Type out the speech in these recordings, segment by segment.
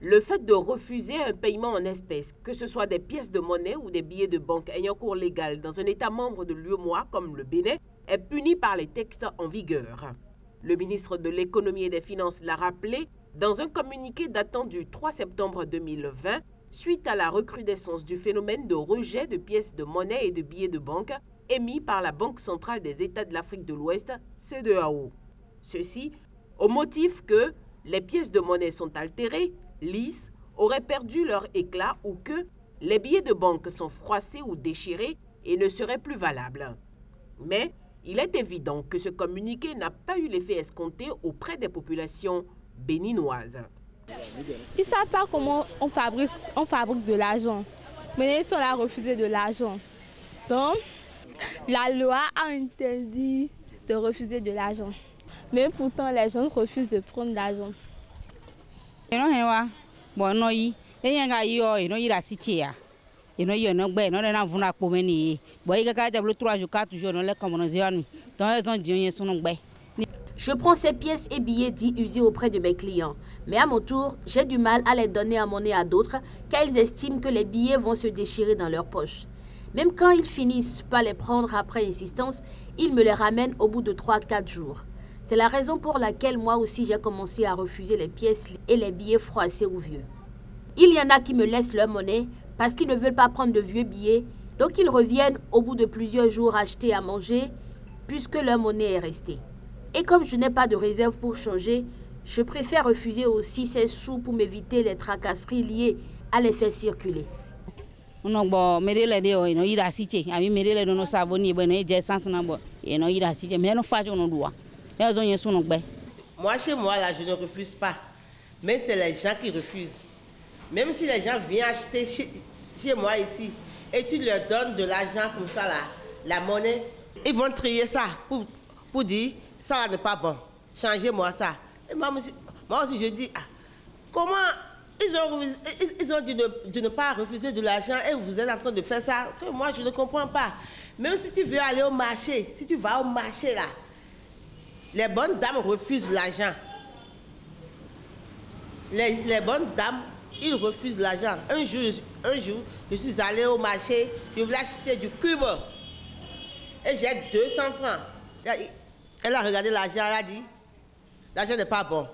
Le fait de refuser un paiement en espèces, que ce soit des pièces de monnaie ou des billets de banque ayant cours légal dans un État membre de l'UEMOA comme le Bénin, est puni par les textes en vigueur. Le ministre de l'Économie et des Finances l'a rappelé dans un communiqué datant du 3 septembre 2020, suite à la recrudescence du phénomène de rejet de pièces de monnaie et de billets de banque émis par la Banque centrale des États de l'Afrique de l'Ouest, CEDEAO. Ceci au motif que les pièces de monnaie sont altérées, lisses, auraient perdu leur éclat ou que les billets de banque sont froissés ou déchirés et ne seraient plus valables. Mais il est évident que ce communiqué n'a pas eu l'effet escompté auprès des populations béninoises. Ils ne savent pas comment on fabrique de l'argent. Mais ils sont là à refuser de l'argent. Donc, la loi a interdit de refuser de l'argent. Mais pourtant, les gens refusent de prendre l'argent. Je prends ces pièces et billets dits usés auprès de mes clients. Mais à mon tour, j'ai du mal à les donner à monnaie à d'autres car ils estiment que les billets vont se déchirer dans leurs poches. Même quand ils finissent par les prendre après insistance, ils me les ramènent au bout de 3-4 jours. C'est la raison pour laquelle moi aussi j'ai commencé à refuser les pièces et les billets froissés ou vieux. Il y en a qui me laissent leur monnaie parce qu'ils ne veulent pas prendre de vieux billets, donc ils reviennent au bout de plusieurs jours acheter à manger puisque leur monnaie est restée. Et comme je n'ai pas de réserve pour changer, je préfère refuser aussi ces sous pour m'éviter les tracasseries liées à les faire circuler. Moi, chez moi, là, je ne refuse pas. Mais c'est les gens qui refusent. Même si les gens viennent acheter chez moi ici, et tu leur donnes de l'argent comme ça, là, la monnaie, ils vont trier ça pour dire, ça n'est pas bon. Changez-moi ça. Et moi aussi, je dis, comment ils ont dit de ne pas refuser de l'argent et vous êtes en train de faire ça, que moi, je ne comprends pas. Même si tu veux aller au marché, si tu vas au marché, là, les bonnes dames refusent l'argent. Les bonnes dames, ils refusent l'argent. Un jour, je suis allée au marché, je voulais acheter du cube. Et j'ai 200 francs. Elle a regardé l'argent, elle a dit, l'argent n'est pas bon.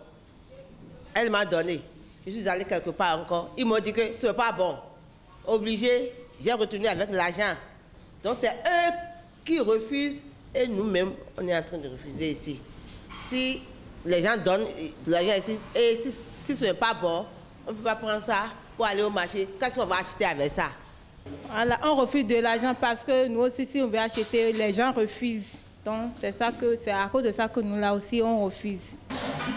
Elle m'a donné. Je suis allée quelque part encore. Ils m'ont dit que ce n'est pas bon. Obligé, j'ai retourné avec l'argent. Donc c'est eux qui refusent et nous-mêmes, on est en train de refuser ici. Si les gens donnent de l'argent ici et si ce n'est pas bon, on ne peut pas prendre ça pour aller au marché. Qu'est-ce qu'on va acheter avec ça? Voilà, on refuse de l'argent parce que nous aussi, si on veut acheter, les gens refusent. Donc c'est à cause de ça que nous là aussi on refuse.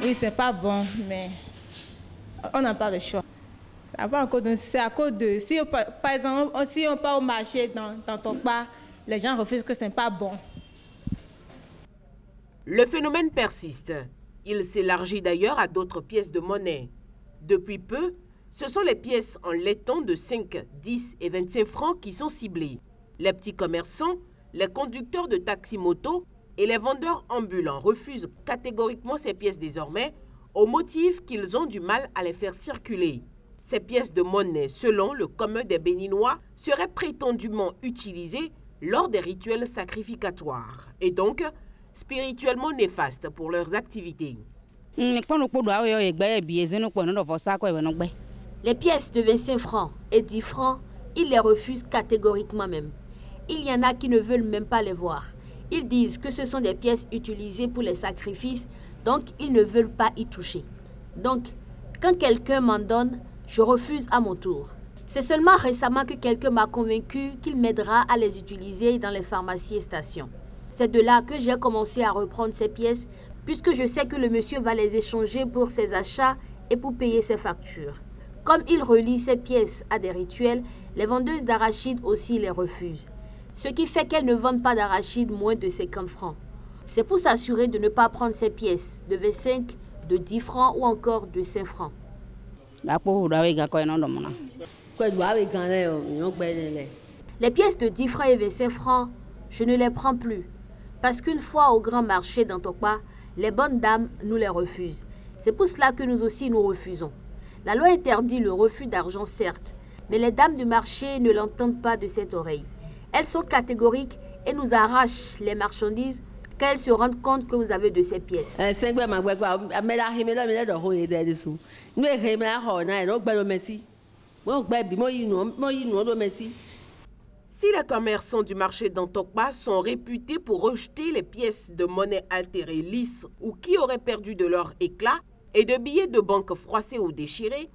Oui, c'est pas bon, mais on n'a pas le choix. C'est à cause de si par exemple si on part au marché dans ton bar, les gens refusent que c'est pas bon. Le phénomène persiste. Il s'élargit d'ailleurs à d'autres pièces de monnaie. Depuis peu, ce sont les pièces en laiton de 5, 10 et 25 francs qui sont ciblées. Les petits commerçants, les conducteurs de taxi-moto et les vendeurs ambulants refusent catégoriquement ces pièces désormais au motif qu'ils ont du mal à les faire circuler. Ces pièces de monnaie, selon le commun des Béninois, seraient prétendument utilisées lors des rituels sacrificatoires et donc spirituellement néfastes pour leurs activités. Les pièces de 25 francs et 10 francs, ils les refusent catégoriquement même. Il y en a qui ne veulent même pas les voir. Ils disent que ce sont des pièces utilisées pour les sacrifices, donc ils ne veulent pas y toucher. Donc, quand quelqu'un m'en donne, je refuse à mon tour. C'est seulement récemment que quelqu'un m'a convaincu qu'il m'aidera à les utiliser dans les pharmacies et stations. C'est de là que j'ai commencé à reprendre ces pièces, puisque je sais que le monsieur va les échanger pour ses achats et pour payer ses factures. Comme il relie ces pièces à des rituels, les vendeuses d'arachides aussi les refusent. Ce qui fait qu'elles ne vendent pas d'arachides moins de 50 francs. C'est pour s'assurer de ne pas prendre ces pièces de 25, de 10 francs ou encore de 5 francs. Les pièces de 10 francs et 25 francs, je ne les prends plus. Parce qu'une fois au grand marché d'Antokpa, les bonnes dames nous les refusent. C'est pour cela que nous aussi nous refusons. La loi interdit le refus d'argent, certes, mais les dames du marché ne l'entendent pas de cette oreille. Elles sont catégoriques et nous arrachent les marchandises quand elles se rendent compte que vous avez de ces pièces. Si les commerçants du marché d'Antokpa sont réputés pour rejeter les pièces de monnaie altérées lisses ou qui auraient perdu de leur éclat et de billets de banque froissés ou déchirés,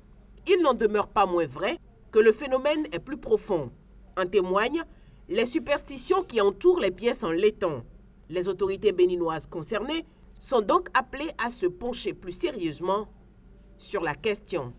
il n'en demeure pas moins vrai que le phénomène est plus profond. En témoignent les superstitions qui entourent les pièces en laiton. Les autorités béninoises concernées sont donc appelées à se pencher plus sérieusement sur la question.